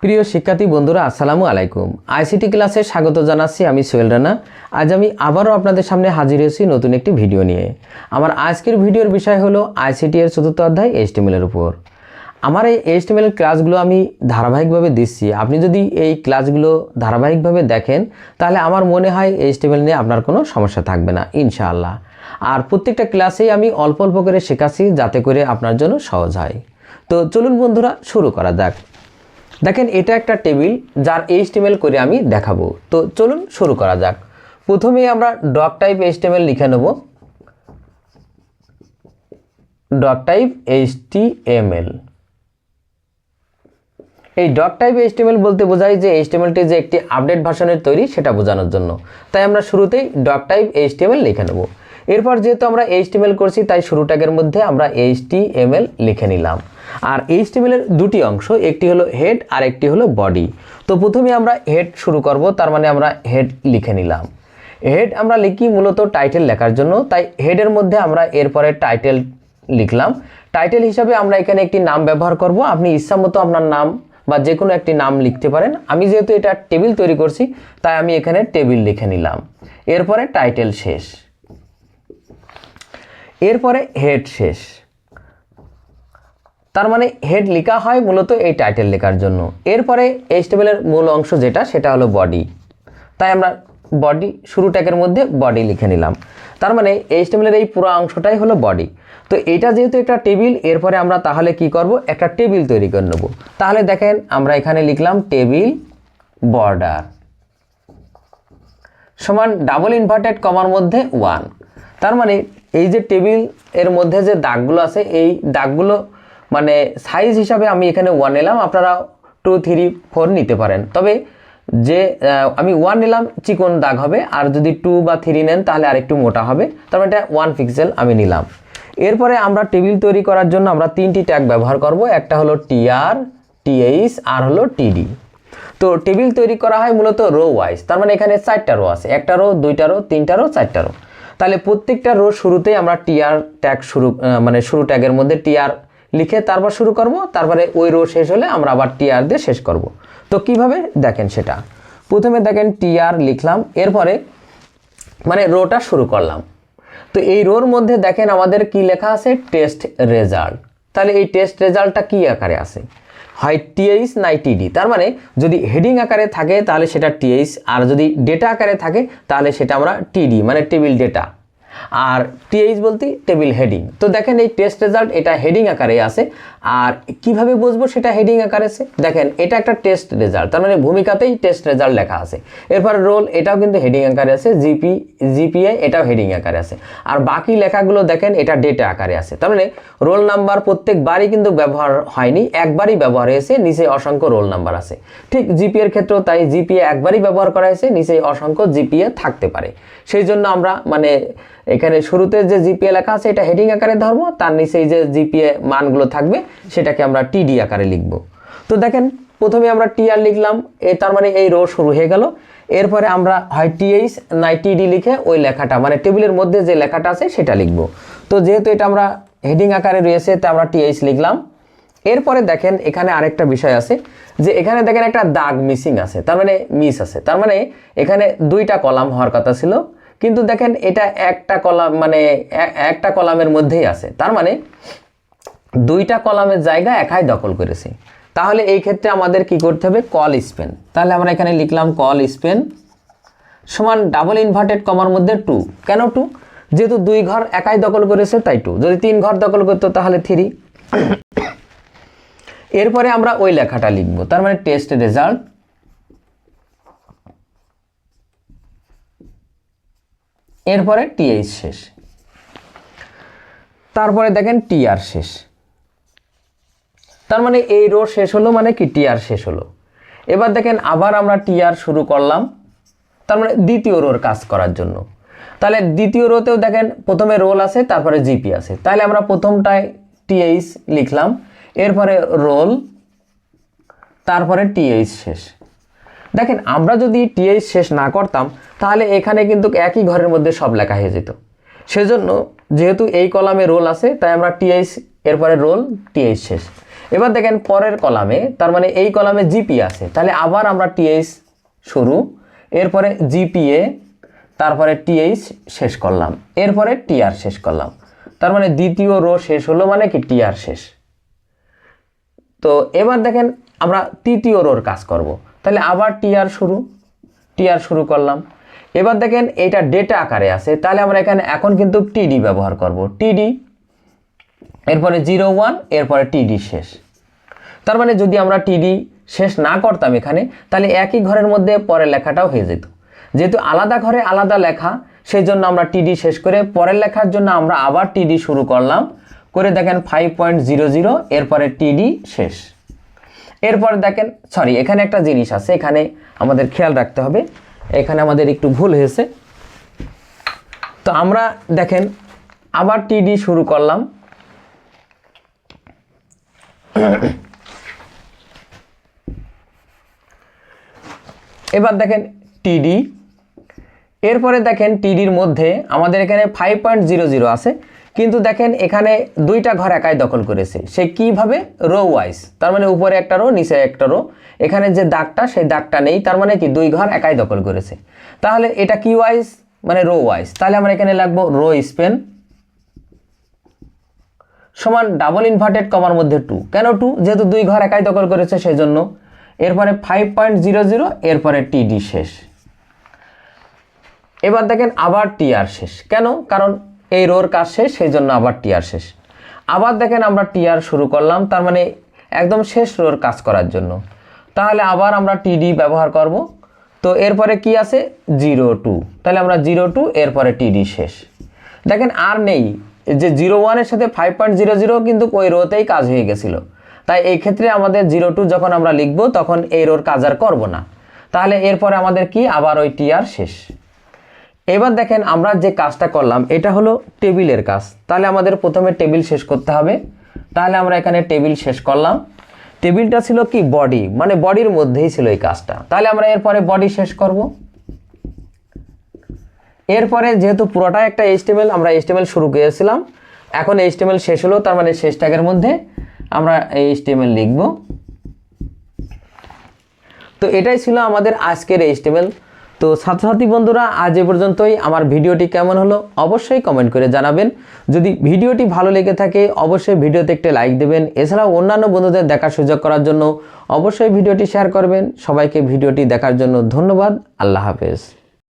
প্রিয় শিক্ষার্থী বন্ধুরা আসসালামু আলাইকুম। আইসিটি ক্লাসে স্বাগত জানাচ্ছি। আমি সোহেল রানা। আজ আমি আবারও আপনাদের সামনে হাজির হয়েছি নতুন একটি ভিডিও নিয়ে। আমার আজকের ভিডিওর বিষয় হলো আইসিটি এর চতুর্থ অধ্যায় HTML এর উপর। আমার এই HTML এর ক্লাসগুলো আমি ধারাবাহিকভাবে দিচ্ছি। আপনি যদি এই ক্লাসগুলো ধারাবাহিকভাবে দেখেন তাহলে আমার মনে হয় HTML নিয়ে আপনার কোনো সমস্যা থাকবে না ইনশাআল্লাহ। আর প্রত্যেকটা ক্লাসেই আমি অল্প অল্প করে শেখাচ্ছি যাতে করে আপনার জন্য সহজ হয়। তো চলুন বন্ধুরা শুরু করা যাক। দেখেন এটা একটা টেবিল যার HTML করে আমি দেখাবো। তো চলুন শুরু করা যাক। প্রথমে আমরা ডক টাইপ HTML লিখে নেব। Doc type HTML। এই ডক টাইপ HTML বলতে বোঝায় যে HTMLটি যে একটি আপডেট ভার্সনের তৈরি সেটা বোঝানোর জন্য। তাই আমরা শুরুতেই ডক টাইপ HTML লিখে নেব। এরপর যেহেতু আমরা HTML করছি তাই শুরু ট্যাগের মধ্যে আমরা HTML লিখে নিলাম। আর HTML এর দুটি অংশ, একটি হলো হেড আর একটি হলো বডি। তো প্রথমে আমরা হেড শুরু করব, তার মানে আমরা হেড লিখে নিলাম। হেড আমরা লিখি মূলত টাইটেল লেখার জন্য, তাই হেডের মধ্যে আমরা এরপরে টাইটেল লিখলাম। টাইটেল হিসাবে আমরা এখানে একটি নাম ব্যবহার করব। আপনি ইচ্ছামতো আপনার নাম বা যে কোনো একটি নাম লিখতে পারেন। আমি যেহেতু এটা টেবিল তৈরি করছি তাই আমি এখানে টেবিল লিখে নিলাম। এরপরে টাইটেল শেষ, এরপরে হেড শেষ। তার মানে হেড লেখা হয় মূলত এই টাইটেল লেখার জন্য। এরপরে HTML এর মূল অংশ যেটা সেটা হলো বডি, তাই আমরা বডি শুরু ট্যাগের মধ্যে বডি লিখে নিলাম। তার মানে HTML এর এই পুরো অংশটাই হলো বডি। তো এটা যেহেতু একটা টেবিল, এরপরে আমরা তাহলে কি করব, একটা টেবিল তৈরি করে নেব। তাহলে দেখেন আমরা এখানে লিখলাম টেবিল বর্ডার সমান ডাবল ইনভার্টেড কমার মধ্যে 1। তার মানে এই যে টেবিল এর মধ্যে যে দাগগুলো আছে এই দাগগুলো মানে সাইজ হিসাবে আমি এখানে 1 নিলাম। আপনারা 2, 3, 4 নিতে পারেন। তবে যে আমি 1 নিলাম চিকন দাগ হবে, আর যদি 2 বা 3 নেন তাহলে আরেকটু মোটা হবে। তার মানে এটা 1 পিক্সেল আমি নিলাম। এরপরে আমরা টেবিল তৈরি করার জন্য আমরা 3টি ট্যাগ ব্যবহার করব। একটা হলো TR, TH আর হলো TD। তো টেবিল তৈরি করা হয় মূলত রো ওয়াইজ। তার মানে এখানে 4টা রো আছে, একটা রো, 2টা রো, 3টা রো, 4টা রো। তাহলে প্রত্যেকটা রো শুরুতেই আমরা TR ট্যাগ শুরু ট্যাগের মধ্যে TR লিখে তারপর শুরু করব। তারপরে ওই রো শেষ হলে আমরা আবার TR দিয়ে শেষ করব। তো কিভাবে দেখেন সেটা। প্রথমে দেখেন TR লিখলাম, এরপরে মানে রোটা শুরু করলাম। তো এই রোর মধ্যে দেখেন আমাদের কি লেখা আছে, টেস্ট রেজাল্ট। তাহলে এই টেস্ট রেজাল্টটা কি আকারে আছে, হয় TH নাই TD। তার মানে যদি হেডিং আকারে থাকে তাহলে সেটা TH, আর যদি ডেটা আকারে থাকে তাহলে সেটা আমরা TD মানে টেবিল ডেটা, আর TH বলতে টেবিল হেডিং। তো দেখেন এই টেস্ট রেজাল্ট এটা হেডিং আকারে আছে। আর কিভাবে বুঝবো সেটা হেডিং আকারে আছে, দেখেন এটা একটা টেস্ট রেজাল্ট, তার মানে ভূমিকাতেই টেস্ট রেজাল্ট লেখা আছে। এরপর রোল এটাও কিন্তু হেডিং আকারে আছে, GPA এটাও হেডিং আকারে আছে। আর বাকি লেখাগুলো দেখেন এটা ডেটা আকারে আছে। তার মানে রোল নাম্বার প্রত্যেকবারই কিন্তু ব্যবহার হয়নি, একবারই ব্যবহার হয়েছে, নিচে অসংখ্য রোল নাম্বার আছে। ঠিক GPA এর ক্ষেত্রেও তাই, GPA একবারই ব্যবহার করা হয়েছে, নিচে অসংখ্য GPA থাকতে পারে। সেই জন্য আমরা মানে এখানে শুরুতে যে GPA লেখা আছে এটা হেডিং আকারে ধরবো, তার নিচে যে GPA মানগুলো থাকবে সেটাকে আমরা TD আকারে লিখব। তো দেখেন প্রথমে আমরা TR লিখলাম, তার মানে এই রো শুরু হয়ে গেল। এরপরে আমরা হয় TH নাই TD লিখে ওই লেখাটা মানে টেবিলের মধ্যে যে লেখাটা আছে সেটা লিখব। তো যেহেতু এটা আমরা হেডিং আকারে রয়েছে তাই আমরা TH লিখলাম। এরপরে দেখেন এখানে আরেকটা বিষয় আছে যে এখানে দেখেন একটা দাগ মিসিং আছে, তার মানে মিস আছে। তার মানে এখানে 2টা কলাম হওয়ার কথা ছিল, কিন্তু দেখেন এটা একটা কলাম মানে একটা কলামের মধ্যেই আছে। তার মানে 2টা কলামের জায়গা একাই দখল করেছে। তাহলে এই ক্ষেত্রে আমাদের কি করতে হবে, কল স্পেন। তাহলে আমরা এখানে লিখলাম কল স্পেন সমান ডাবল ইনভার্টেড কমার মধ্যে 2। কেন 2? যেহেতু 2 ঘর একাই দখল করেছে তাই 2। যদি 3 ঘর দখল করতো তাহলে 3। এরপরে আমরা ওই লেখাটা লিখব, তার মানে টেস্ট রেজাল্ট এরপরে TH শেষ। তারপরে দেখেন TR শেষ। তার মানে এই রো শেষ হলো মানে কি TR শেষ হলো। এবার দেখেন আবার আমরা TR শুরু করলাম, তার মানে দ্বিতীয় রোর কাজ করার জন্য। তাহলে দ্বিতীয় রোতেও দেখেন প্রথমে রোল আছে তারপরে GP আছে। তাহলে আমরা প্রথমটায় TH লিখলাম, এরপরে রোল, তারপরে TH শেষ। দেখেন আমরা যদি TH শেষ না করতাম তাহলে এখানে কিন্তু একই ঘরের মধ্যে সব লেখা হয়ে যেত। সেজন্য যেহেতু এই কলামে রোল আছে তাই আমরা TH এরপরে রোল TH শেষ। এবার দেখেন পরের কলামে, তার মানে এই কলামে জিপি আছে, তাহলে আবার আমরা টিএইচ শুরু, এরপরে জিপিএ, তারপরে টিএইচ শেষ করলাম, এরপরে টিআর শেষ করলাম। তার মানে দ্বিতীয় রো শেষ হলো, মানে কি টিআর শেষ। তো এবার দেখেন আমরা তৃতীয় রোর কাজ করব, তাহলে আবার টিআর শুরু করলাম। এবার দেখেন এটা ডেটা আকারে আছে, তাহলে আমরা এখানে এখন কিন্তু টিডি ব্যবহার করব, টিডি, এরপরে 01, এরপরে টিডি শেষ। তার মানে যদি আমরা টিডি শেষ না করতাম এখানে, তাহলে একই ঘরের মধ্যে পরের লেখাটাও হয়ে যেত। যেহেতু আলাদা ঘরে আলাদা লেখা, সেই জন্য আমরা টিডি শেষ করে পরের লেখার জন্য আমরা আবার টিডি শুরু করলাম, করে দেখেন 5.00, এরপরে টিডি শেষ। এরপরে দেখেন সরি, এখানে একটা জিনিস আছে, এখানে আমাদের খেয়াল রাখতে হবে, এখানে আমাদের একটু ভুল হয়েছে। তো আমরা দেখেন আবার টিডি শুরু করলাম, এবার দেখেন টিডি, এরপরে দেখেন টিডির মধ্যে আমাদের এখানে 5.00 আছে, কিন্তু দেখেন এখানে দুইটা ঘর একাই দখল করেছে। সে কিভাবে? রো ওয়াইজ, তার মানে উপরে একটা রো, নিচে একটা রো, এখানে যে দাগটা সেই দাগটা নেই, তার মানে কি দুই ঘর একাই দখল করেছে। তাহলে এটা কি ওয়াইজ? মানে রো ওয়াইজ। তাহলে আমরা এখানে লিখবো রো স্পেন সমান ডাবল ইনভার্টেড কমার মধ্যে 2। কেন 2? যেহেতু দুই ঘর একাই দখল করেছে সেই জন্য। এরপরে 5.00, এরপরে টিডি শেষ। এবার দেখেন আবার টিআর শেষ। কেন? কারণ এই রোর কাজ শেষ, সেই জন্য আবার টিআর শেষ। আবার দেখেন আমরা টিআর শুরু করলাম, তার মানে একদম শেষ রোর কাজ করার জন্য। তাহলে আবার আমরা টিডি ব্যবহার করব। তো এরপরে কি আছে? 02, তাহলে আমরা 02, এরপরে টিডি শেষ। দেখেন আর নেই, যে 01-এর সাথে 5.00 কিন্তু ওই রোতেই কাজ হয়ে গেছিল। তাই এই ক্ষেত্রে আমাদের 02 যখন আমরা লিখব তখন এই রোর কাজ আর করবো না। তাহলে এরপরে আমাদের কি? আবার ওই টিআর শেষ। এবার দেখেন আমরা যে কাজটা করলাম এটা হলো টেবিলের কাজ, তাহলে আমাদের প্রথমে টেবিল শেষ করতে হবে। তাহলে আমরা এখানে টেবিল শেষ করলাম। টেবিলটা ছিল কি? বডি, মানে বডির মধ্যেই ছিল এই কাজটা। তাহলে আমরা এরপরে বডি শেষ করব। এরপরে যেহেতু পুরোটাই একটা HTML, আমরা HTML শুরু করেছিলাম, এখন HTML শেষ হলো, তার মানে শেষ ট্যাগের মধ্যে আমরা HTML লিখব। তো এটাই ছিল আমাদের আজকের HTML। তো ছাত্রছাত্রী বন্ধুরা, আজ এ পর্যন্তই। আমার ভিডিওটি কেমন হলো অবশ্যই কমেন্ট করে জানাবেন। যদি ভিডিওটি ভালো লেগে থাকে অবশ্যই ভিডিওতে একটি লাইক দেবেন। এছাড়াও অন্যান্য বন্ধুদের দেখার সুযোগ করার জন্য অবশ্যই ভিডিওটি শেয়ার করবেন। সবাইকে ভিডিওটি দেখার জন্য ধন্যবাদ। আল্লাহ হাফেজ।